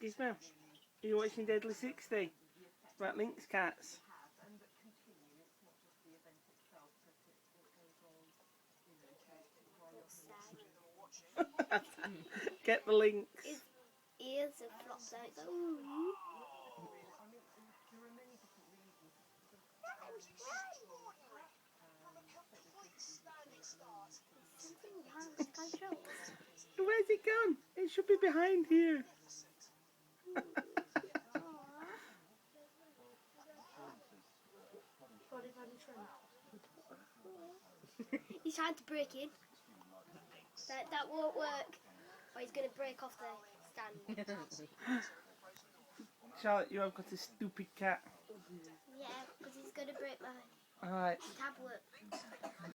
Gizmo, are you watching Deadly 60? It's about Lynx cats. Get the Lynx. His ears have flopped out. Where's it gone? It should be behind here. He's trying to break in. That won't work. Or he's going to break off the stand. Charlotte, you have got a stupid cat. Yeah, because he's going to break my Alright. tablet.